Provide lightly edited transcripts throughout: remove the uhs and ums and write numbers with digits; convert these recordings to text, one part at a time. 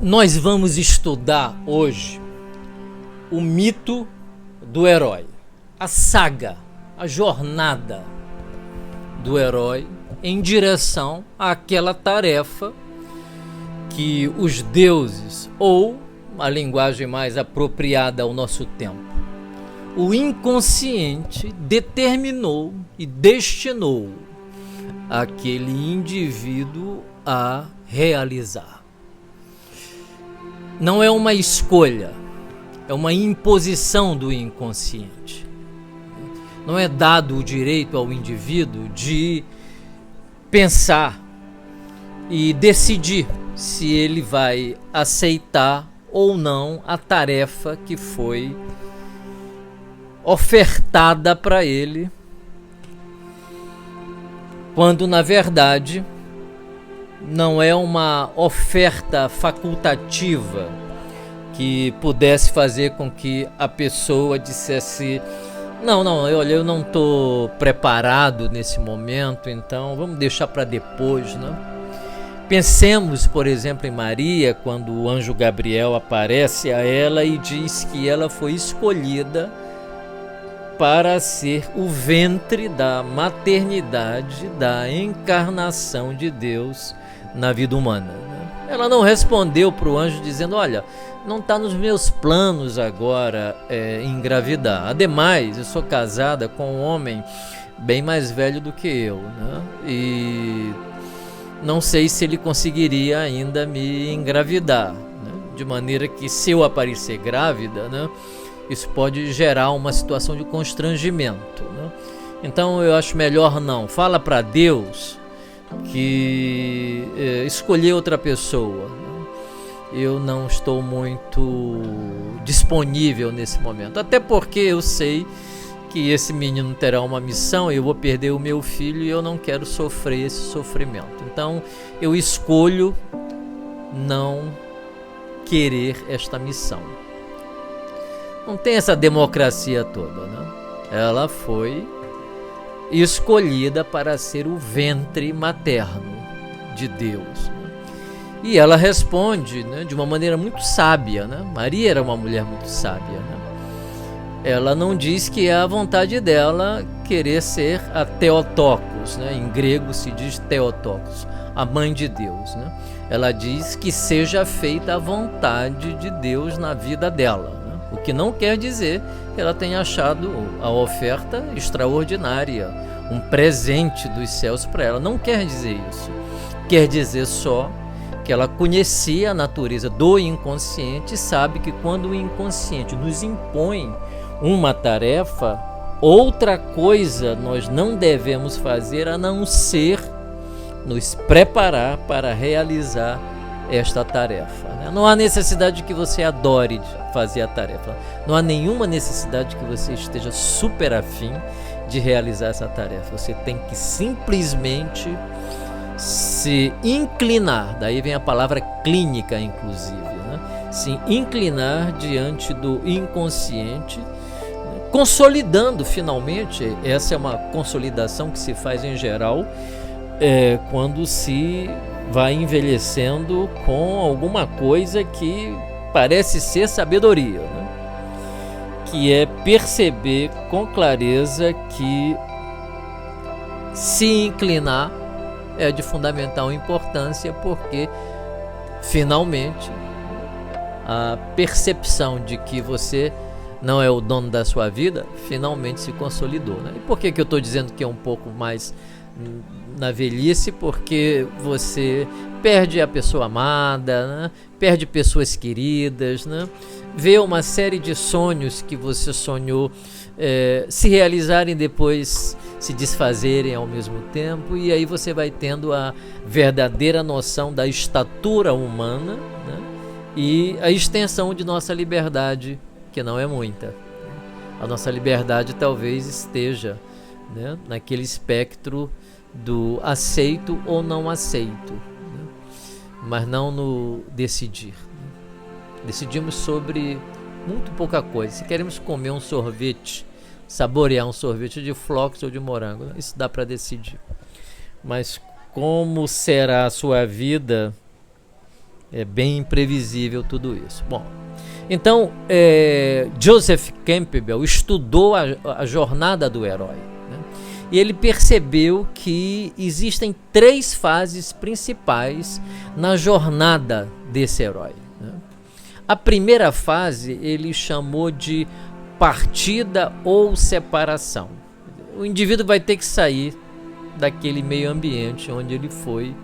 Nós vamos estudar hoje o mito do herói, a saga, a jornada do herói em direção àquela tarefa que os deuses, ou a linguagem mais apropriada ao nosso tempo, o inconsciente determinou e destinou aquele indivíduo a realizar. Não é uma escolha, é uma imposição do inconsciente. Não é dado o direito ao indivíduo de pensar e decidir se ele vai aceitar ou não a tarefa que foi ofertada para ele, quando na verdade não é uma oferta facultativa que pudesse fazer com que a pessoa dissesse: olha, eu não estou preparado nesse momento, então vamos deixar para depois, né? Pensemos, por exemplo, em Maria, quando o anjo Gabriel aparece a ela e diz que ela foi escolhida para ser o ventre da maternidade, da encarnação de Deus na vida humana. Ela não respondeu para o anjo dizendo: olha, não está nos meus planos agora engravidar. Ademais, eu sou casada com um homem bem mais velho do que eu, né? E não sei se ele conseguiria ainda me engravidar, né? De maneira que, se eu aparecer grávida, né, isso pode gerar uma situação de constrangimento, né? Então eu acho melhor não. Fala para Deus que escolher outra pessoa, né? Eu não estou muito disponível nesse momento, até porque eu sei que esse menino terá uma missão, eu vou perder o meu filho e eu não quero sofrer esse sofrimento. Então eu escolho não querer esta missão. Não tem essa democracia toda, né? Ela foi escolhida para ser o ventre materno de Deus, né? E ela responde, né, de uma maneira muito sábia, né? Maria era uma mulher muito sábia, né? Ela não diz que é a vontade dela querer ser a Theotokos, né? Em grego se diz Theotokos, a mãe de Deus, né? Ela diz que seja feita a vontade de Deus na vida dela, né? O que não quer dizer que ela tenha achado a oferta extraordinária, um presente dos céus para ela. Não quer dizer isso. Quer dizer só que ela conhecia a natureza do inconsciente e sabe que quando o inconsciente nos impõe uma tarefa, outra coisa nós não devemos fazer a não ser nos preparar para realizar esta tarefa, né? Não há necessidade de que você adore fazer a tarefa, não há nenhuma necessidade que você esteja super afim de realizar essa tarefa. Você tem que simplesmente se inclinar, daí vem a palavra clínica inclusive, né? Se inclinar diante do inconsciente, consolidando finalmente. Essa é uma consolidação que se faz em geral quando se vai envelhecendo com alguma coisa que parece ser sabedoria, né? Que é perceber com clareza que se inclinar é de fundamental importância, porque finalmente a percepção de que você não é o dono da sua vida finalmente se consolidou, né? E por que eu estou dizendo que é um pouco mais na velhice? Porque você perde a pessoa amada, né? Perde pessoas queridas, né? Vê uma série de sonhos que você sonhou se realizarem, depois se desfazerem ao mesmo tempo, e aí você vai tendo a verdadeira noção da estatura humana, né? E a extensão de nossa liberdade, que não é muita. A nossa liberdade talvez esteja, né, naquele espectro do aceito ou não aceito, né? Mas não no decidir, né? Decidimos sobre muito pouca coisa. Se queremos comer um sorvete, saborear um sorvete de flocos ou de morango, isso dá para decidir. Mas como será a sua vida É bem imprevisível tudo isso. Bom, então Joseph Campbell estudou a jornada do herói, né? E ele percebeu que existem 3 fases principais na jornada desse herói, né? A primeira fase ele chamou de partida ou separação. O indivíduo vai ter que sair daquele meio ambiente onde ele foi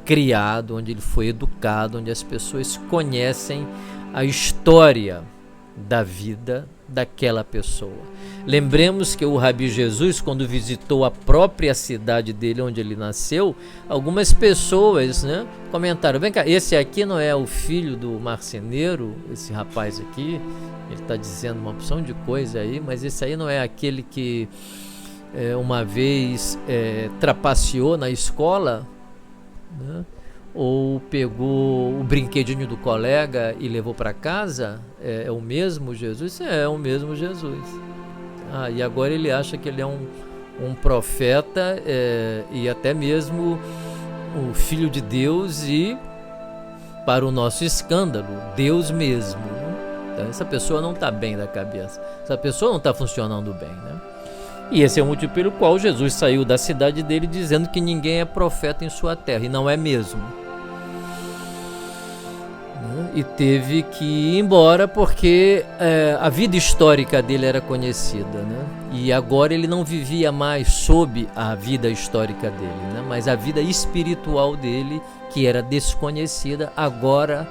criado, onde ele foi educado, onde as pessoas conhecem a história da vida daquela pessoa. Lembremos que o Rabi Jesus, quando visitou a própria cidade dele, onde ele nasceu, algumas pessoas, né, comentaram: vem cá, esse aqui não é o filho do marceneiro, esse rapaz aqui? Ele está dizendo uma opção de coisa aí, mas esse aí não é aquele que uma vez trapaceou na escola, né? Ou pegou o brinquedinho do colega e levou para casa? É o mesmo Jesus? É o mesmo Jesus. E agora ele acha que ele é um profeta e até mesmo o filho de Deus e, para o nosso escândalo, Deus mesmo, né? Então, essa pessoa não está bem da cabeça, essa pessoa não está funcionando bem, né? E esse é o motivo pelo qual Jesus saiu da cidade dele dizendo que ninguém é profeta em sua terra, e não é mesmo. E teve que ir embora porque a vida histórica dele era conhecida, né? E agora ele não vivia mais sob a vida histórica dele, né? Mas a vida espiritual dele, que era desconhecida, agora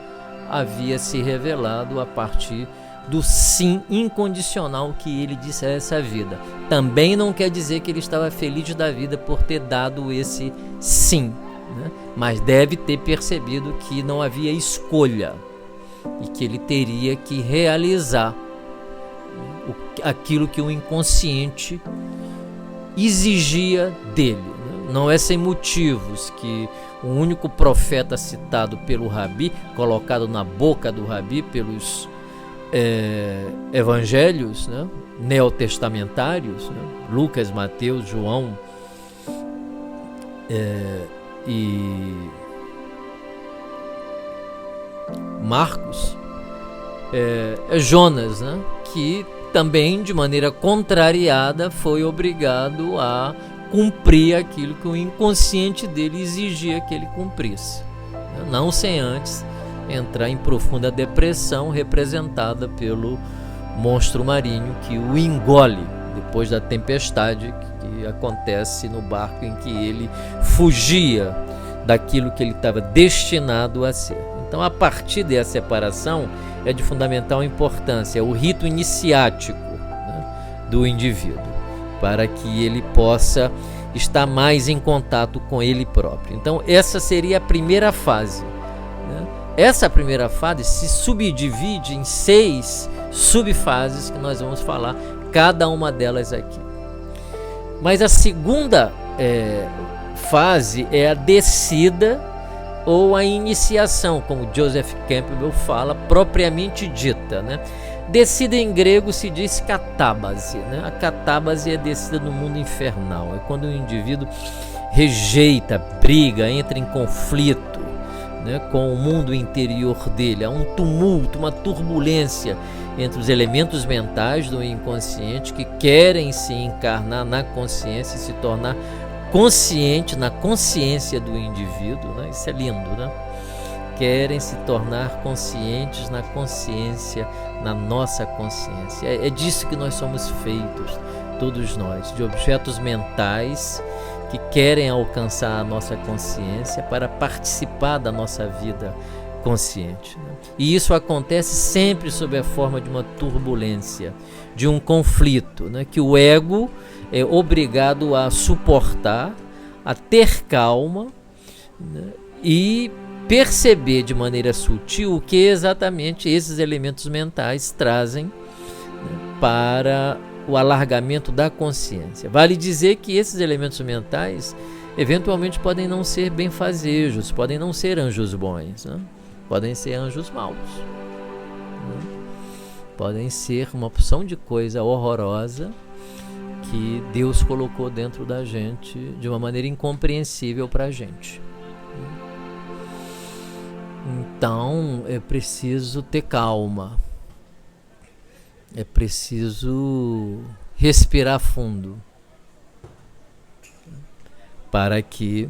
havia se revelado a partir do sim incondicional que ele disse a essa vida. Também não quer dizer que ele estava feliz da vida por ter dado esse sim, né? Mas deve ter percebido que não havia escolha e que ele teria que realizar aquilo que o inconsciente exigia dele, né? Não é sem motivos que o único profeta citado pelo Rabi, colocado na boca do Rabi pelos evangelhos, né, neotestamentários, né, Lucas, Mateus, João e Marcos, é Jonas, né, que também, de maneira contrariada, foi obrigado a cumprir aquilo que o inconsciente dele exigia que ele cumprisse, né, não sem antes entrar em profunda depressão, representada pelo monstro marinho que o engole depois da tempestade que acontece no barco em que ele fugia daquilo que ele estava destinado a ser. Então, a partir dessa separação é de fundamental importância, o rito iniciático, né, do indivíduo, para que ele possa estar mais em contato com ele próprio. Então, essa seria a primeira fase, né? Essa primeira fase se subdivide em 6 subfases que nós vamos falar, cada uma delas aqui. Mas a segunda fase é a descida ou a iniciação, como Joseph Campbell fala, propriamente dita, né? Descida em grego se diz catábase, né? A catábase é a descida no mundo infernal, é quando o indivíduo rejeita, briga, entra em conflito, né, com o mundo interior dele. Há um tumulto, uma turbulência entre os elementos mentais do inconsciente que querem se encarnar na consciência e se tornar consciente na consciência do indivíduo, né? Isso é lindo, né? Querem se tornar conscientes na consciência, na nossa consciência. É disso que nós somos feitos, todos nós, de objetos mentais que querem alcançar a nossa consciência para participar da nossa vida consciente, né? E isso acontece sempre sob a forma de uma turbulência, de um conflito, né, que o ego é obrigado a suportar, a ter calma, né, e perceber de maneira sutil o que exatamente esses elementos mentais trazem, né, para o alargamento da consciência. Vale dizer que esses elementos mentais eventualmente podem não ser benfazejos, podem não ser anjos bons, né? Podem ser anjos maus, né? Podem ser uma opção de coisa horrorosa que Deus colocou dentro da gente de uma maneira incompreensível para a gente. Então é preciso ter calma, é preciso respirar fundo para que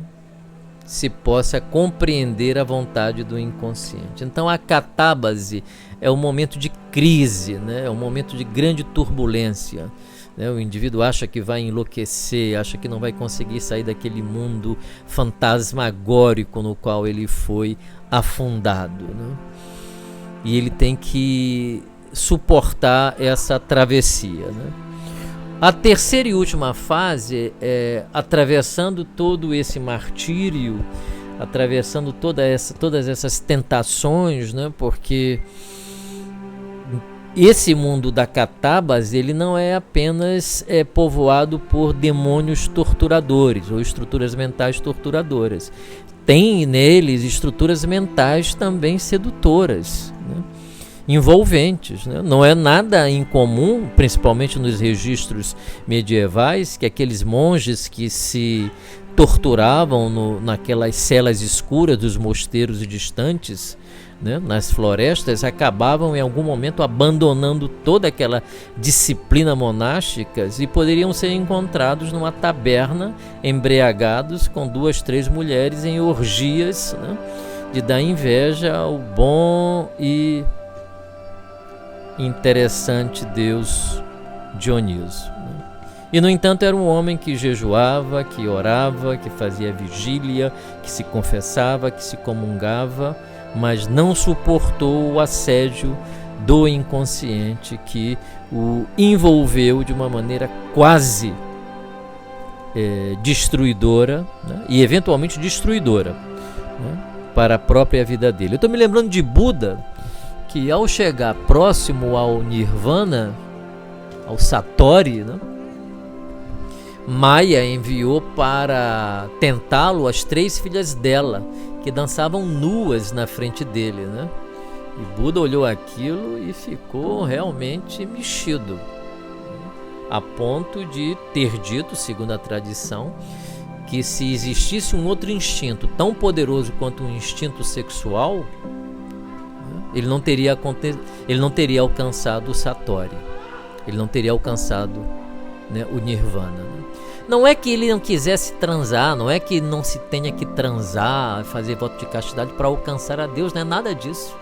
se possa compreender a vontade do inconsciente. Então a catábase é um momento de crise, né? É um momento de grande turbulência, né? O indivíduo acha que vai enlouquecer, acha que não vai conseguir sair daquele mundo fantasmagórico no qual ele foi afundado, né? E ele tem que suportar essa travessia, né? A terceira e última fase é atravessando todo esse martírio, atravessando todas essas tentações, né? Porque esse mundo da catábase, ele não é apenas povoado por demônios torturadores ou estruturas mentais torturadoras. Tem neles estruturas mentais também sedutoras, né? Envolventes, né? Não é nada incomum, principalmente nos registros medievais, que aqueles monges que se torturavam naquelas celas escuras dos mosteiros distantes, né, nas florestas, acabavam em algum momento abandonando toda aquela disciplina monástica e poderiam ser encontrados numa taberna, embriagados com 2, 3 mulheres em orgias, né, de dar inveja ao bom e interessante deus Dioniso, né? E no entanto era um homem que jejuava, que orava, que fazia vigília, que se confessava, que se comungava, mas não suportou o assédio do inconsciente que o envolveu de uma maneira quase destruidora, né? E eventualmente destruidora, né, para a própria vida dele. Eu estou me lembrando de Buda, que ao chegar próximo ao Nirvana, ao Satori, né, Maia enviou para tentá-lo as 3 filhas dela, que dançavam nuas na frente dele, né? E Buda olhou aquilo e ficou realmente mexido, a ponto de ter dito, segundo a tradição, que se existisse um outro instinto tão poderoso quanto um instinto sexual, ele não teria alcançado o Satori, ele não teria alcançado, né, o Nirvana, né? Não é que ele não quisesse transar, não é que não se tenha que transar, fazer voto de castidade para alcançar a Deus, não é nada disso,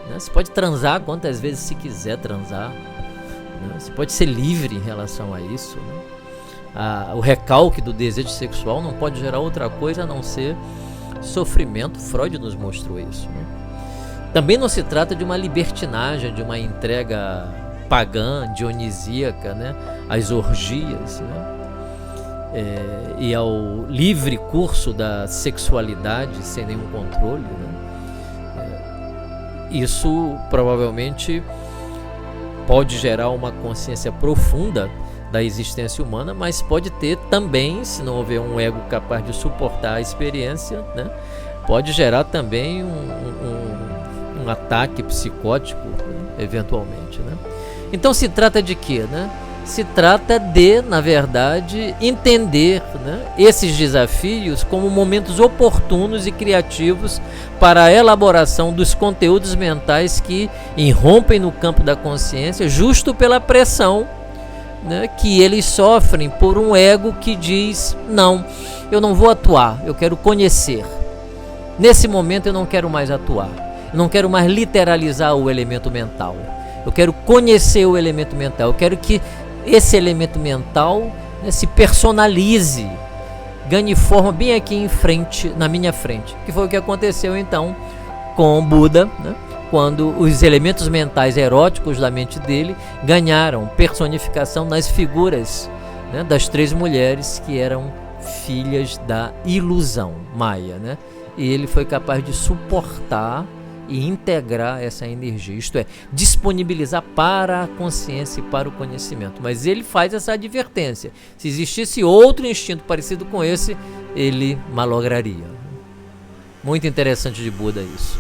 né? Você pode transar quantas vezes se quiser transar, né? Você pode ser livre em relação a isso, né? O recalque do desejo sexual não pode gerar outra coisa a não ser sofrimento. Freud nos mostrou isso, né? Também não se trata de uma libertinagem, de uma entrega pagã, dionisíaca, né, às orgias, né, e ao livre curso da sexualidade sem nenhum controle, né. Isso provavelmente pode gerar uma consciência profunda da existência humana, mas pode ter também, se não houver um ego capaz de suportar a experiência, né, pode gerar também um ataque psicótico, né, eventualmente, né? Então se trata de quê, né? Se trata de, na verdade, entender, né, esses desafios como momentos oportunos e criativos para a elaboração dos conteúdos mentais que irrompem no campo da consciência justo pela pressão, né, que eles sofrem por um ego que diz: não, eu não vou atuar, eu quero conhecer. Nesse momento eu não quero mais atuar. Eu não quero mais literalizar o elemento mental. Eu quero conhecer o elemento mental. Eu quero que esse elemento mental, né, se personalize, ganhe forma bem aqui em frente, na minha frente. Que foi o que aconteceu então com Buda, né, quando os elementos mentais eróticos da mente dele ganharam personificação nas figuras, né, das 3 mulheres que eram filhas da ilusão Maia, né? E ele foi capaz de suportar e integrar essa energia, isto é, disponibilizar para a consciência e para o conhecimento. Mas ele faz essa advertência: se existisse outro instinto parecido com esse, ele malograria. Muito interessante de Buda isso.